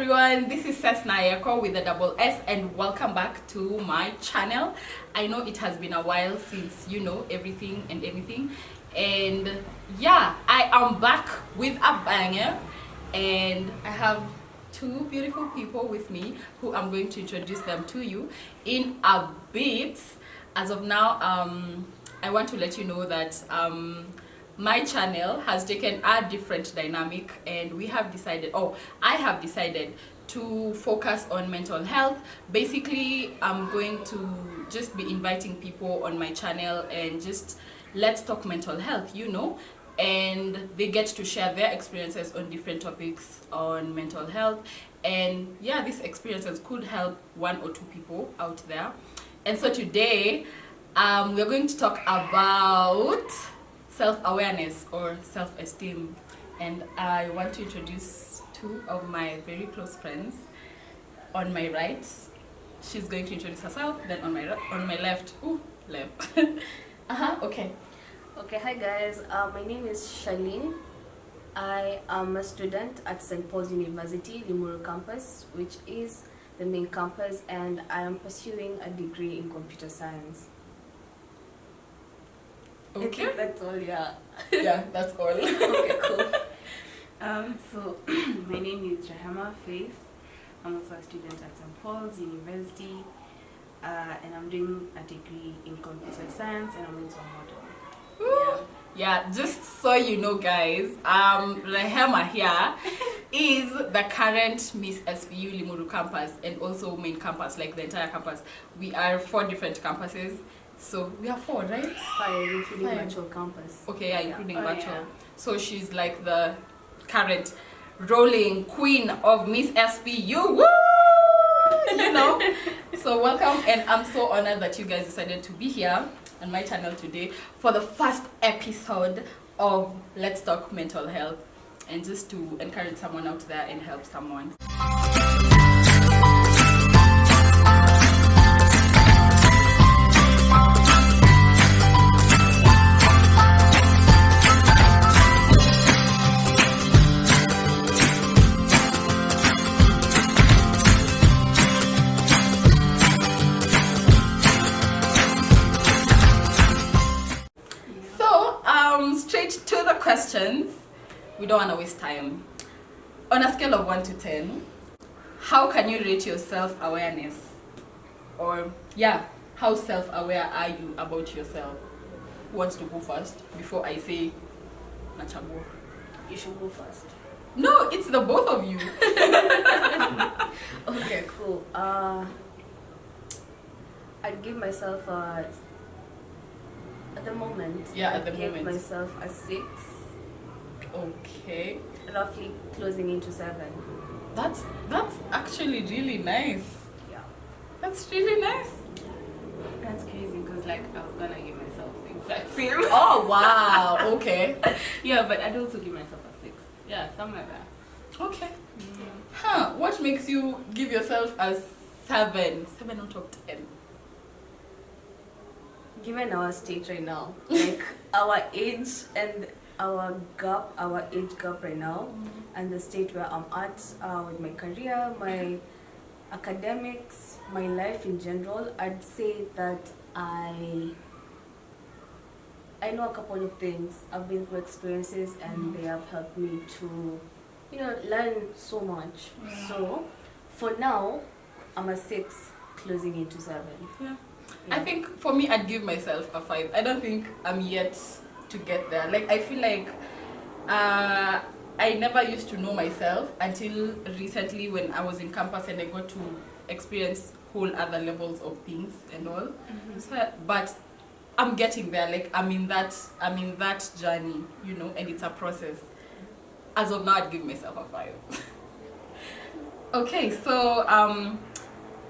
everyone, this is Sesnayako with a double S and welcome back to my channel. I know it has been a while since you know everything and anything, and yeah, I am back with a banger and I have two beautiful people with me who I'm going to introduce them to you in a bit. As of now, I want to let you know that my channel has taken a different dynamic and I have decided to focus on mental health. Basically, I'm going to just be inviting people on my channel and just let's talk mental health, you know, and they get to share their experiences on different topics on mental health. And yeah, these experiences could help one or two people out there. And so today we're going to talk about self-awareness or self-esteem, and I want to introduce two of my very close friends. On my right, she's going to introduce herself, then on my left, okay. Hi guys, my name is Shalene. I am a student at St. Paul's University, Limuru campus, which is the main campus, and I am pursuing a degree in computer science. Okay. That's all, yeah. Yeah, that's all. Okay, cool. So my name is Rahama Faith. I'm also a student at St. Paul's University, and I'm doing a degree in computer science, and I'm also a model. Yeah, just so you know, guys, Rahama here is the current Miss SPU Limuru campus and also main campus, like the entire campus. We are 4 different campuses. So we have 4, right? 5, including virtual campus. Okay, yeah, including virtual. Yeah. So she's like the current rolling queen of Miss SPU. Woo! You know. So welcome, and I'm so honored that you guys decided to be here on my channel today for the first episode of Let's Talk Mental Health, and just to encourage someone out there and help someone. Straight to the questions. We don't want to waste time. On a scale of 1 to 10, how can you rate your self-awareness? Or yeah, how self-aware are you about yourself? Who wants to go first before I say Nachabo? You should go first. No, it's the both of you. Okay, cool. I'd give myself at the moment, Yeah, at I the give moment. myself a 6, Okay. roughly closing into 7. That's actually really nice. Yeah. That's really nice. That's crazy because like I was gonna give myself the exact same. Oh wow. Okay. Yeah, but I'd also give myself a 6. Yeah, somewhere there. Okay. Huh. What makes you give yourself a 7? 7 out of 10. Given our state right now, like our age and our age gap right now, and the state where I'm at with my career, my academics, my life in general, I'd say that I know a couple of things. I've been through experiences and they have helped me to, learn so much. Yeah. So for now, I'm a 6 closing into 7. Yeah. Yeah. I think for me, I'd give myself a 5. I don't think I'm yet to get there. Like, I feel like I never used to know myself until recently when I was in campus and I got to experience whole other levels of things and all. So, but I'm getting there. Like, I'm in that journey, you know, and it's a process. As of now, I'd give myself a 5. Okay, so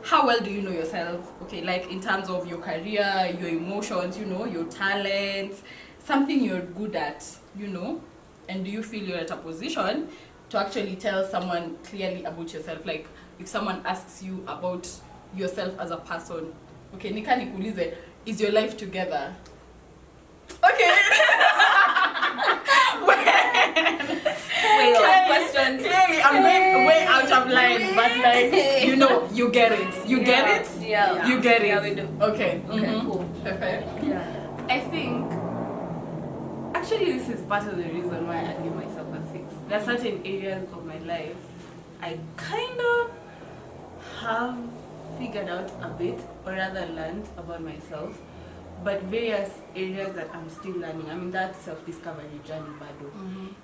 how well do you know yourself? Okay, like in terms of your career, your emotions, you know, your talents, something you're good at, you know, and do you feel you're at a position to actually tell someone clearly about yourself? Like if someone asks you about yourself as a person, okay, nika nikuulize, is your life together? Okay. Wait, what questions? Clearly, I'm going way out of line, but like, you know, you get it. You get it? Yeah. You get it? Yeah, we do. Okay. Okay, cool. Perfect. Yeah. I think actually this is part of the reason why I give myself a 6. There are certain areas of my life I kind of have figured out a bit, or rather learned about myself, but various areas that I'm still learning. I mean, that's self-discovery journey, Bado.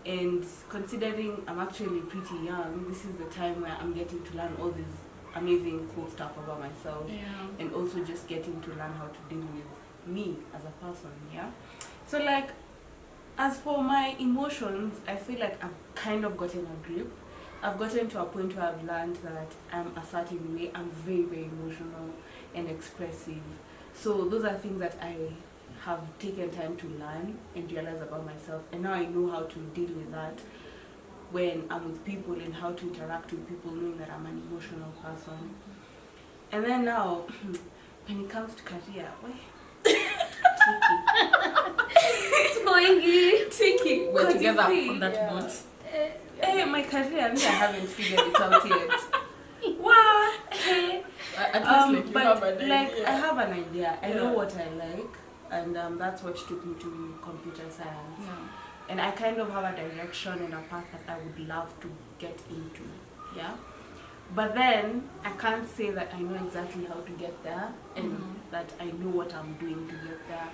And considering I'm actually pretty young, this is the time where I'm getting to learn all this amazing, cool stuff about myself, and also just getting to learn how to deal with me as a person, yeah? So like, as for my emotions, I feel like I've kind of gotten a grip. I've gotten to a point where I've learned that I'm a certain way. I'm very, very emotional and expressive. So those are things that I have taken time to learn and realize about myself. And now I know how to deal with that when I'm with people and how to interact with people, knowing that I'm an emotional person. And then now, when it comes to career, tricky. We're together you see, on that note. Hey, my career, I haven't figured it out yet. Wow. Hey. At least, like, you But have an like, idea. I have an idea. I know Yeah. what I like, and that's what took me to computer science. Yeah. And I kind of have a direction and a path that I would love to get into. Yeah. But then I can't say that I know exactly how to get there, and that I know what I'm doing to get there.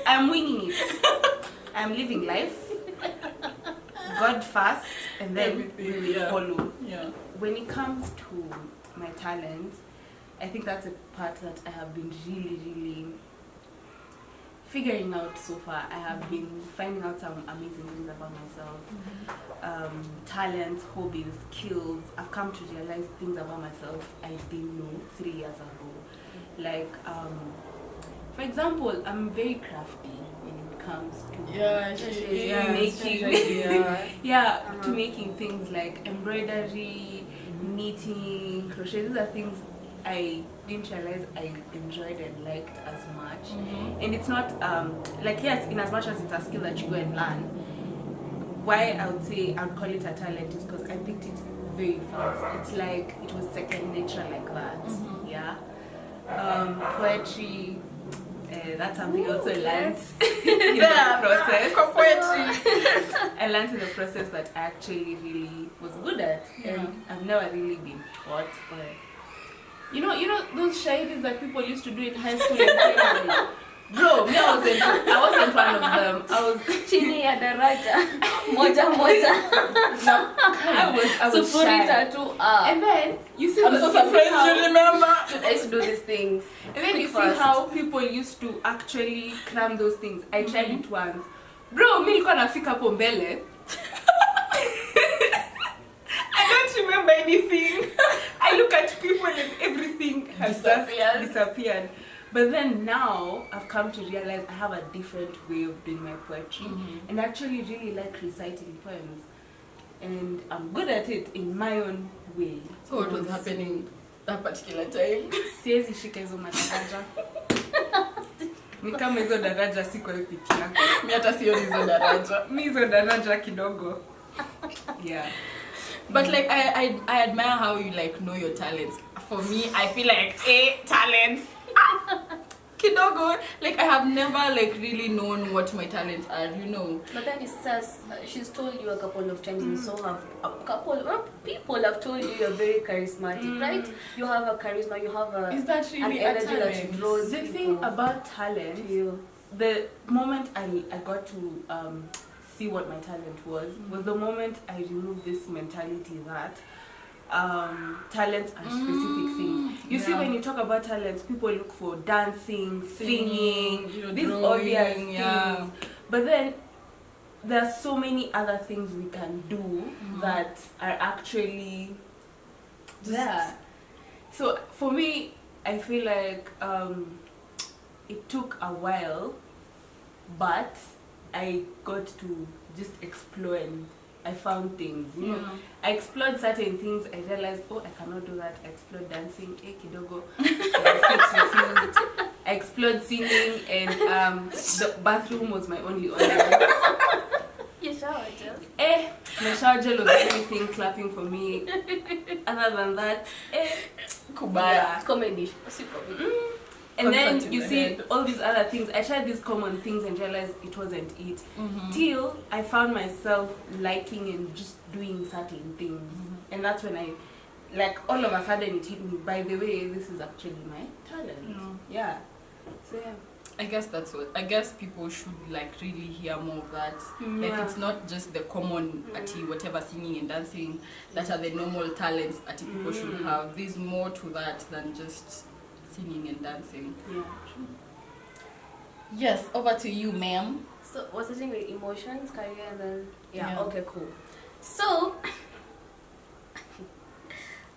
I'm winging it. I'm living life. God first, and then Everything, we will yeah. follow. Yeah. When it comes to my talents, I think that's a part that I have been really, really figuring out so far. I have been finding out some amazing things about myself. Talents, hobbies, skills. I've come to realize things about myself I didn't know 3 years ago. Like, for example, I'm very crafty when it comes to to making things like embroidery, knitting, crochet. These are things I didn't realize I enjoyed and liked as much. And it's not like, yes, in as much as it's a skill that you go and learn, why I would say I would call it a talent is because I picked it very fast. It's like it was second nature like that. Yeah. Poetry, that's something I also learned in the process. I learned in the process that I actually really was good at, and I've never really been taught. You know those shairis that people used to do in high school and primary? Bro, me, I wasn't one of them. I was Chini ya daraja. Moja. I was Sufuri shy. tatu. And then you see I'm so surprised you remember. I used to do these things. And then you see Fast. how people used to actually cram those things. I tried it once. Bro, mi nilikuwa nafika hapo mbele. I don't remember anything. I look at people and everything has just disappeared. But then now I've come to realize I have a different way of doing my poetry, and I actually really like reciting poems. And I'm good at it in my own way. So what was happening that particular time? Siwezi shika hizo madaraja. Ni kama hizo daraja siko ipitia. Mimi hata sioni hizo daraja. Mi hizo daraja kidogo. Yeah. But like I admire how you like know your talents. For me, I feel like talents. Kidogo, like I have never like really known what my talents are, you know. But then it says she's told you a couple of times, and so have a couple of people have told you you're very charismatic, right? You have a charisma, you have a Is that really an a energy that talent? draws The people thing about talent, to you. the moment I got to see what my talent was the moment I removed this mentality that talents are specific things. You see, when you talk about talents, people look for dancing, singing, you know, these drawing, obvious things. But then there are so many other things we can do that are actually there. So for me, I feel like it took a while, but I got to just explore and I found things, you know. I explored certain things. I realized, I cannot do that. I explored dancing, kidogo. I explored singing, and the bathroom was my only audience. You sure? my shower gel was everything clapping for me. Other than that, Kubaya. It's comedy. What's it comedy? And then Constant in you the see head. all these other things. I tried these common things and realized it wasn't it. Till I found myself liking and just doing certain things. And that's when I, like, all of a sudden it hit me, by the way, this is actually my talent. Yeah. So yeah. I guess that's what. I guess people should like really hear more of that. Like Yeah. it's not just the common ati whatever singing and dancing that are the normal talents that people should have. There's more to that than just singing and dancing. Yeah. Yes, over to you, ma'am. So, was it with emotions, career, and then Yeah. Okay, cool. So,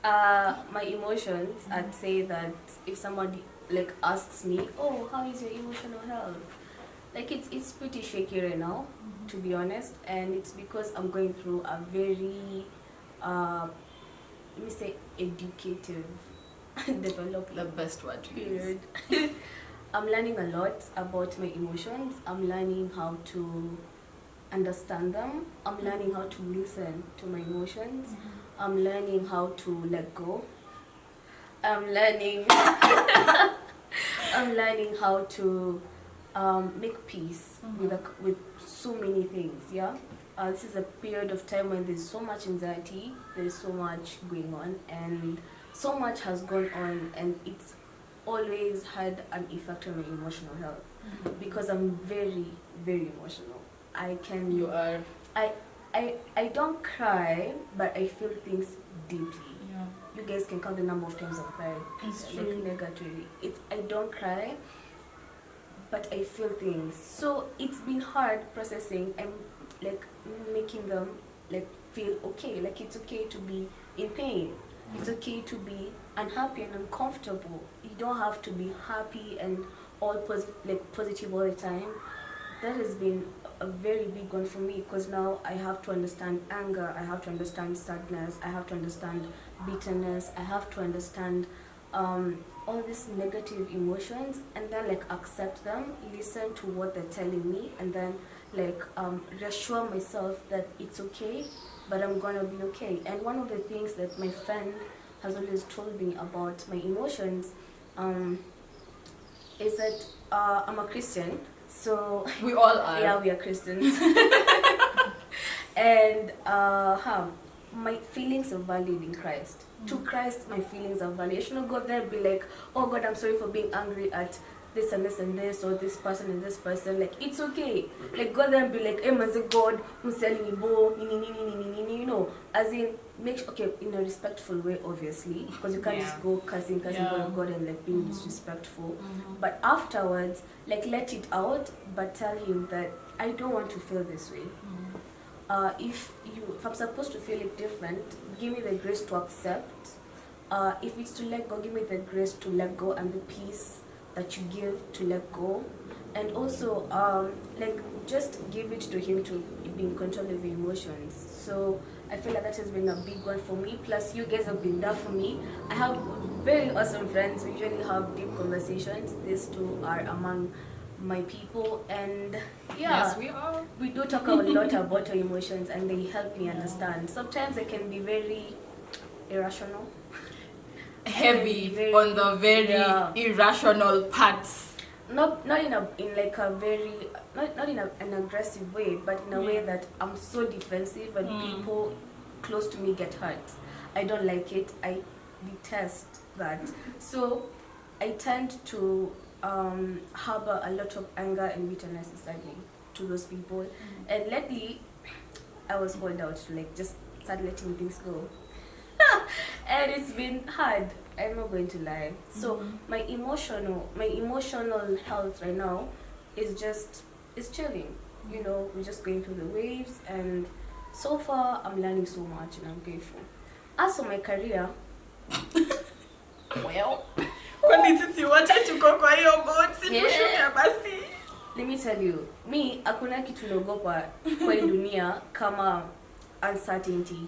my emotions, I'd say that if somebody like asks me, "Oh, how is your emotional health?" Like it's pretty shaky right now, to be honest, and it's because I'm going through a very, let me say, educative development The best word to use. period. I'm learning a lot about my emotions. I'm learning how to understand them. I'm learning how to listen to my emotions. I'm learning how to let go. I'm learning I'm learning how to make peace with so many things. Yeah, this is a period of time when there's so much anxiety, there's so much going on, and so much has gone on, and it's always had an effect on my emotional health because I'm very, very emotional. I can You are. I don't cry, but I feel things deeply. Yeah. You guys can count the number of times I've cried. It's Like true. negatively. I don't cry, but I feel things. So it's been hard processing and like making them like feel okay. Like it's okay to be in pain. It's okay to be unhappy and uncomfortable. You don't have to be happy and all positive all the time. That has been a very big one for me because now I have to understand anger, I have to understand sadness, I have to understand bitterness, I have to understand all these negative emotions and then like accept them, listen to what they're telling me, and then like reassure myself that it's okay, but I'm gonna be okay. And one of the things that my friend has always told me about my emotions is that I'm a Christian. So We all are. yeah, we are Christians. And my feelings are valid in Christ. To Christ, my feelings are valid. I shouldn't go there and be like, oh God, I'm sorry for being angry at this and this and this, or this person and this person. Like, it's okay. Like, go there and be like, hey, man, God, who's selling you, bo, you know, as in, okay, in a respectful way, obviously, because you can't just go cussing God and like being disrespectful. But afterwards, like, let it out, but tell him that I don't want to feel this way. If I'm supposed to feel it different, give me the grace to accept. If it's to let go, give me the grace to let go and the peace that you give to let go. And also, like, just give it to him to be in control of your emotions. So I feel like that has been a big one for me. Plus, you guys have been there for me. I have very awesome friends. We usually have deep conversations. These two are among my people, and yeah, Yes, we are. we do talk a lot about our emotions, and they help me understand. Sometimes they can be very irrational, Heavy very- on the very yeah. irrational parts. not in like a very not in an aggressive way, but in a way that I'm so defensive when people close to me get hurt. I don't like it. I detest that. So I tend to harbor a lot of anger and bitterness inside me to those people. And lately, I was called out to like just start letting things go. And it's been hard. I'm not going to lie. So my emotional health right now is chilling. You know, we're just going through the waves, and so far I'm learning so much and I'm grateful. As for my career, well, Kwani sisi wote tuko kwa hiyo boat, Yeah. basi. let me tell you, me hakuna kitu naogopa kwa hii dunia kama uncertainty.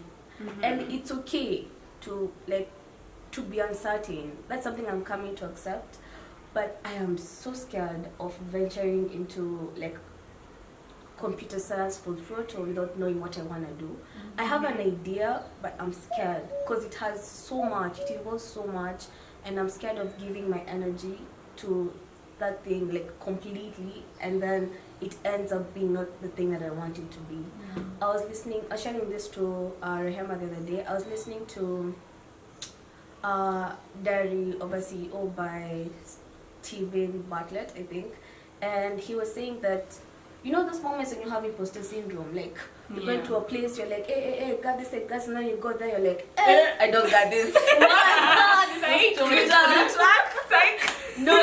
And it's okay to be uncertain. That's something I'm coming to accept. But I am so scared of venturing into like computer science full throttle without knowing what I want to do. I have an idea, but I'm scared because it has so much, it involves so much, and I'm scared of giving my energy to that thing like completely, and then it ends up being not the thing that I want it to be. I was sharing this to Rehema the other day. I was listening to Diary of a CEO by Steven Bartlett, I think, and he was saying that, you know those moments when you have imposter syndrome, like you go to a place, you're like, hey, got this, and then you go there, you're like, I don't got this. No,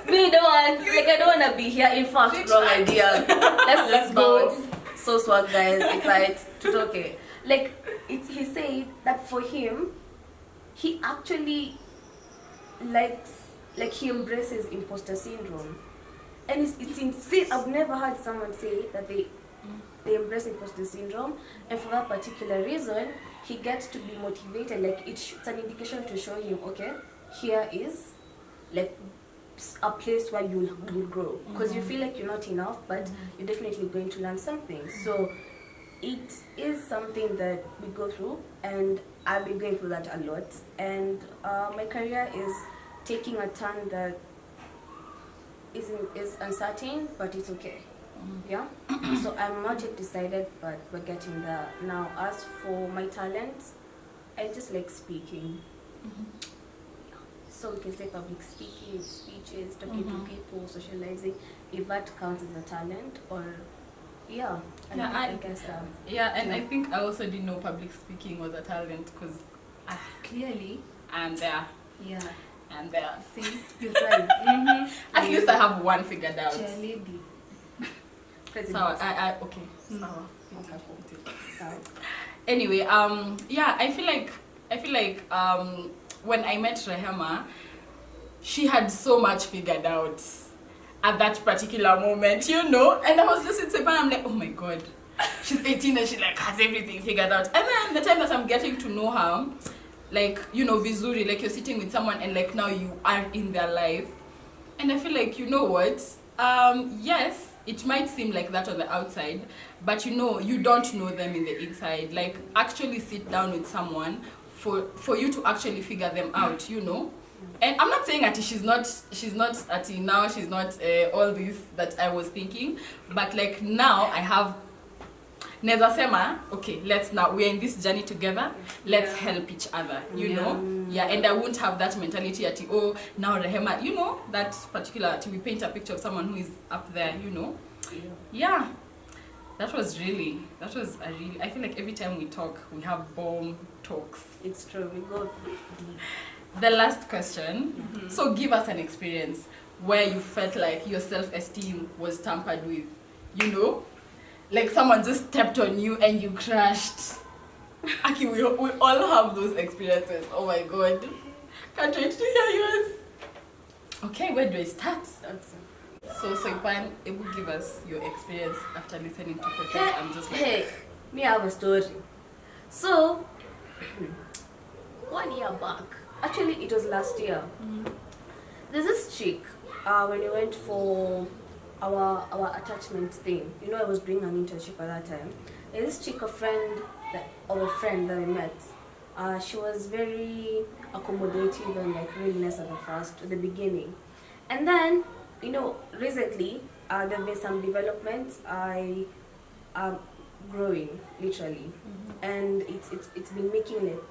me don't want, like I don't want to be here. In fact, wrong idea. Let's bounce. So swag, guys. Excited to okay. Like he said that for him, he actually likes, like he embraces imposter syndrome, and it's insane. I've never heard someone say that they embrace imposter syndrome, and for that particular reason, he gets to be motivated. Like it's an indication to show him, okay, here is like a place where you'll grow, because you feel like you're not enough, but you're definitely going to learn something. So it is something that we go through, and I've been going through that a lot, and my career is taking a turn that is uncertain, but it's okay. Yeah. So I'm not yet decided, but we're getting there. Now, as for my talents, I just like speaking. So we can say public speaking, speeches, talking to people, socializing, if that counts as a talent, or I guess I think I also didn't know public speaking was a talent, because Clearly. I'm there. Yeah. I'm there. See, you tried. At least I have one figured out. Cheerleading. So I okay. Anyway, I feel like when I met Rehema, she had so much figured out at that particular moment, you know, and I was listening to her, I'm like, oh my god, she's 18 and she like has everything figured out. And then the time that I'm getting to know her, like, you know, vizuri, like you're sitting with someone and like now you are in their life, and I feel like, you know what, yes, it might seem like that on the outside, but you know, you don't know them in the inside. Like, actually sit down with someone for you to actually figure them out, you know. And I'm not saying that she's not at now, she's not all this that I was thinking, but like now I have Neza Sema, okay, we're in this journey together, let's help each other, you know. Yeah, and I won't have that mentality at now Rehema, you know, that particular we paint a picture of someone who is up there, you know. Yeah. That was a really, I feel like every time we talk, we have bomb talks. It's true, we go deep. The last question, so give us an experience where you felt like your self-esteem was tampered with, you know? Like someone just stepped on you and you crashed. Aki, we all have those experiences. Oh my god. Can't wait to hear yours. Okay, where do I start? So Soipan, it will give us your experience after listening to podcasts. I'm just like, me have a story. So 1 year back, actually it was last year. There's this chick when we went for our attachment thing. You know, I was doing an internship at that time. There's this chick, a friend that I met. She was very accommodative and like really nice at the beginning, and then, you know, recently there have been some developments. I am growing literally, and it's been making like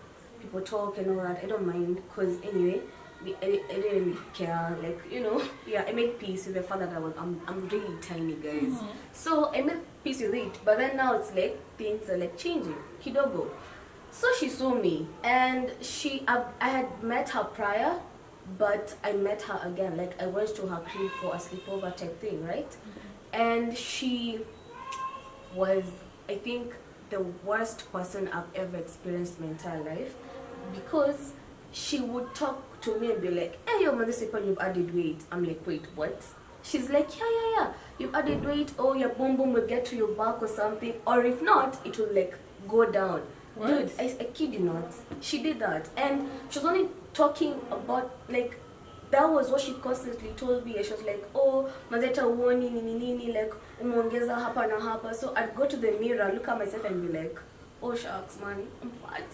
people talk and all that. I don't mind, because anyway, I didn't really care, like, you know. I made peace with the fact that I'm really tiny, guys. So I made peace with it, but then now it's like things are like changing kidogo. So she saw me, and I had met her prior, but I met her again, like I went to her crib for a sleepover type thing, right? And she was, I think, the worst person I've ever experienced in my entire life, because she would talk to me and be like, hey, yo, man, this people, you've added weight. I'm like, wait, what? She's like, yeah, you've added weight, oh, your boom boom will get to your back or something, or if not, it will like go down. What? Dude, I kid you not, she did that, and she was only talking about like that was what she constantly told me. She was like, oh, mazeta uoni nini, like umeongeza hapa na hapa. So I'd go to the mirror, look at myself and be like, oh shucks, man, I'm fat.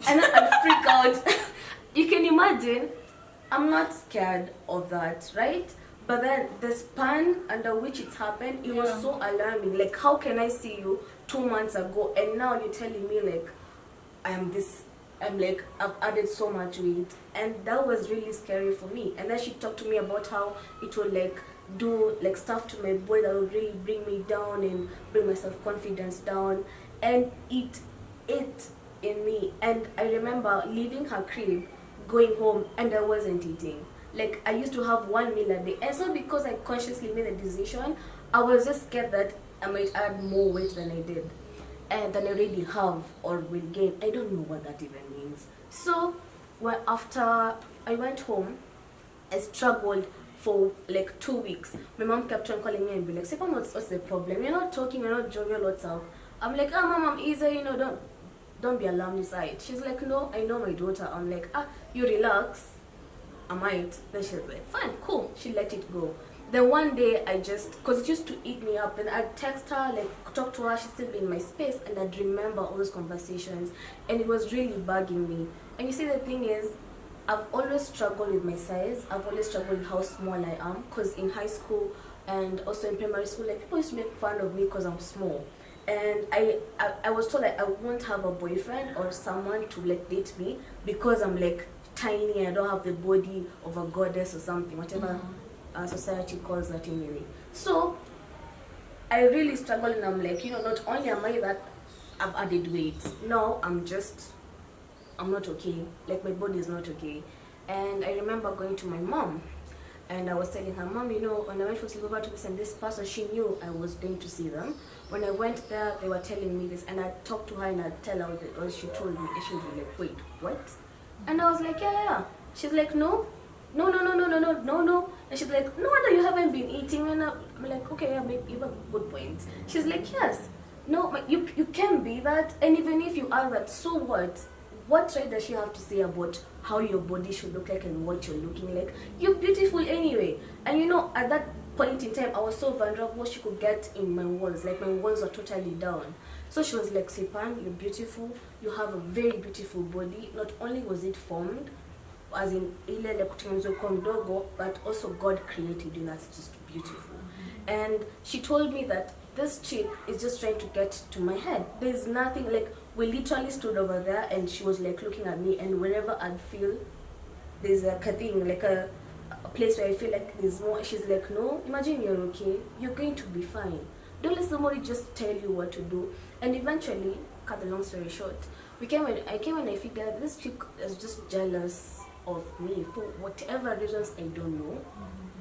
And I'd freak out. You can imagine, I'm not scared of that, right? But then the span under which it happened, it was so alarming. Like, how can I see you 2 months ago and now you're telling me like I'm like, I've added so much weight, and that was really scary for me. And then she talked to me about how it would like do like stuff to my body that would really bring me down and bring my self-confidence down, and it ate in me. And I remember leaving her crib, going home, and I wasn't eating. Like, I used to have 1 meal a day, and it's not because I consciously made a decision. I was just scared that I might add more weight than I did, and than I already have or will gain. I don't know what that even means. So, well, after I went home, I struggled for like 2 weeks. My mom kept on calling me and be like, Sepan, what's the problem? You're not talking, you're not jovial, what's up? I'm like, oh, mom, I'm easy, you know, don't be alarmed inside. She's like, no, I know my daughter. I'm like, you relax. I might. Then she's like, fine, cool. She let it go. Then one day I just, because it used to eat me up, and I'd text her, like talk to her, she'd still be in my space, and I'd remember all those conversations, and it was really bugging me. And you see, the thing is, I've always struggled with my size. I've always struggled with how small I am, because in high school and also in primary school, like people used to make fun of me because I'm small. And I was told like I won't have a boyfriend or someone to like date me because I'm like tiny and I don't have the body of a goddess or something, whatever society calls that anyway. So I really struggle, and I'm like, you know, not only am I that I've added weight, no, I'm not okay. Like, my body is not okay. And I remember going to my mom, and I was telling her, Mom, you know, when I went for sleepover to this and this person, she knew I was going to see them. When I went there, they were telling me this, and I talked to her and I'd tell her what she told me, and she was like, wait, what? And I was like, yeah. She's like, no. And she's like, no wonder you haven't been eating. And I'm like, okay, yeah, you have a good point. She's like, yes. No, you can be that, and even if you are that, so what? What right does she have to say about how your body should look like and what you're looking like? You're beautiful anyway. And you know, at that point in time, I was so vulnerable. She could get in my walls. Like, my walls were totally down. So she was like, Sipan, you're beautiful. You have a very beautiful body. Not only was it formed, as in ile like kutengenezwa mdogo, but also God created you. That's just beautiful. And she told me that this chick is just trying to get to my head. There's nothing, like, we literally stood over there, and she was like looking at me, and whenever I'd feel there's a thing, like a place where I feel like there's more, she's like, no, imagine you're okay, you're going to be fine. Don't let somebody just tell you what to do. And eventually, cut the long story short, I came when I figured this chick is just jealous of me for whatever reasons I don't know,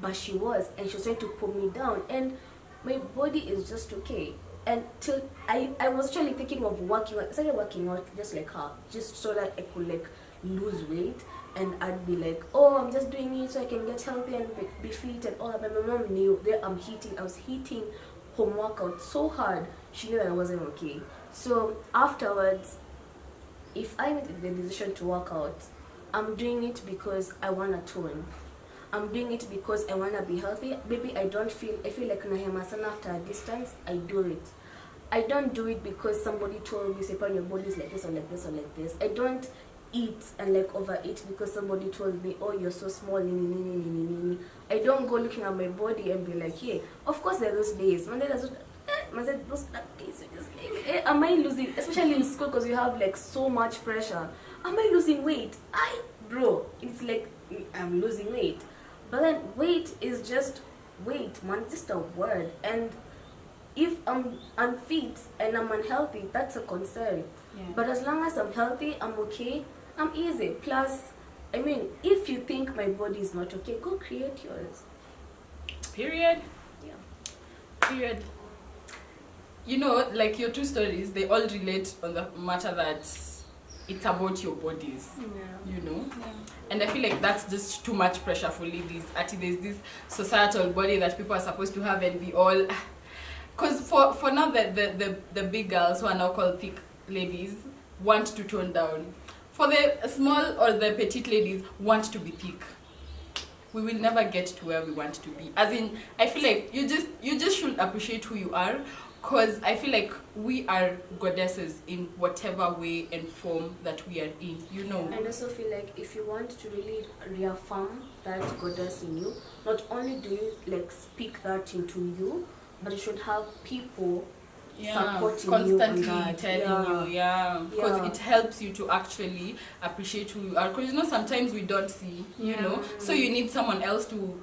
but she was, and she was trying to put me down, and my body is just okay. And till I was actually thinking of working out, started working out just like her, just so that I could like lose weight, and I'd be like, oh, I'm just doing it so I can get healthy and be fit and all that. But my mom knew that I was hitting home workout so hard, she knew that I wasn't okay. So afterwards, if I made the decision to work out, I'm doing it because I want to tone. I'm doing it because I want to be healthy. Maybe I feel like Nahema Sana after a distance, I do it. I don't do it because somebody told me, Sepan, your body is like this or like this or like this. I don't eat and like overeat because somebody told me, oh, you're so small. I don't go looking at my body and be like, yeah. Of course, there are those days. Those days you're just like, am I losing, especially in school because you have like so much pressure. Am I losing weight? Bro, it's like I'm losing weight. But then weight is just weight, man, just a word. And if I'm unfit and I'm unhealthy, that's a concern. Yeah. But as long as I'm healthy, I'm okay, I'm easy. Plus, I mean, if you think my body is not okay, go create yours. Period. Yeah. Period. You know, like your two stories, they all relate on the matter that it's about your bodies. Yeah. You know? Yeah. And I feel like that's just too much pressure for ladies. Actually, there's this societal body that people are supposed to have, and we all... Because for now, the big girls who are now called thick ladies want to tone down. For the small or the petite ladies want to be thick. we will never get to where we want to be. As in, I feel like you just should appreciate who you are, because I feel like we are goddesses in whatever way and form that we are in, you know. And also feel like if you want to really reaffirm that goddess in you, not only do you like speak that into you, but you should have people supporting constantly you on that. telling you, because it helps you to actually appreciate who you are, because you know sometimes we don't see, you know, so you need someone else to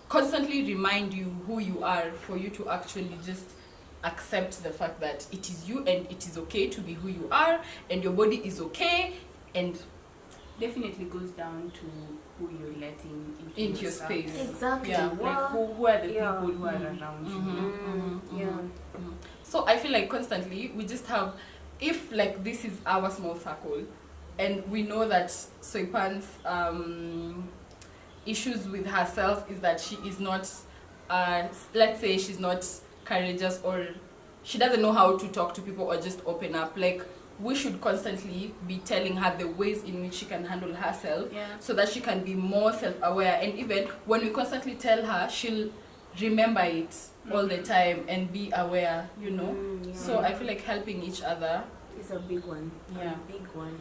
constantly remind you who you are, for you to actually just accept the fact that it is you and it is okay to be who you are, and your body is okay, and definitely goes down to who you're letting into your space. Exactly. Yeah. Like who are the people who are around you. So I feel like constantly we just have, if like this is our small circle, and we know that Soipan's issues with herself is that she is not, let's say she's not courageous, or she doesn't know how to talk to people or just open up, like we should constantly be telling her the ways in which she can handle herself, so that she can be more self-aware, and even when we constantly tell her, she'll remember it all the time and be aware, you know. So I feel like helping each other is a big one. A big one.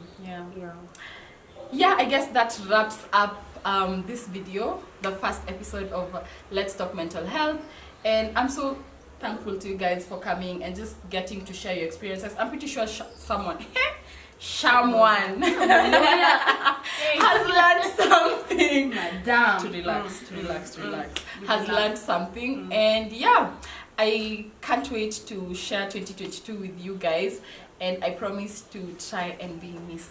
Yeah, I guess that wraps up this video, the first episode of Let's Talk Mental Health, and I'm so thankful to you guys for coming and just getting to share your experiences. I'm pretty sure someone has learned something. Madam. To relax. Has learned something, and yeah, I can't wait to share 2022 with you guys, and I promise to try and be Miss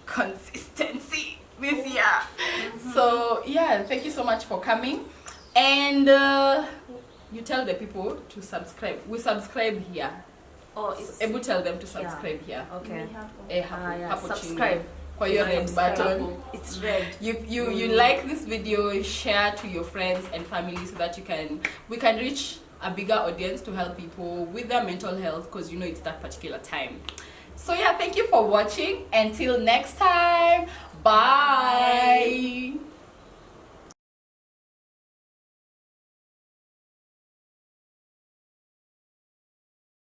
Consistency this year. So yeah, thank you so much for coming, and you tell the people to subscribe. We subscribe here. Oh, it's able to tell them to subscribe here. Okay. Subscribe. For your red button. It's red. You like this video, share to your friends and family, so that we can reach a bigger audience to help people with their mental health, because you know it's that particular time. So yeah, thank you for watching. Until next time, bye.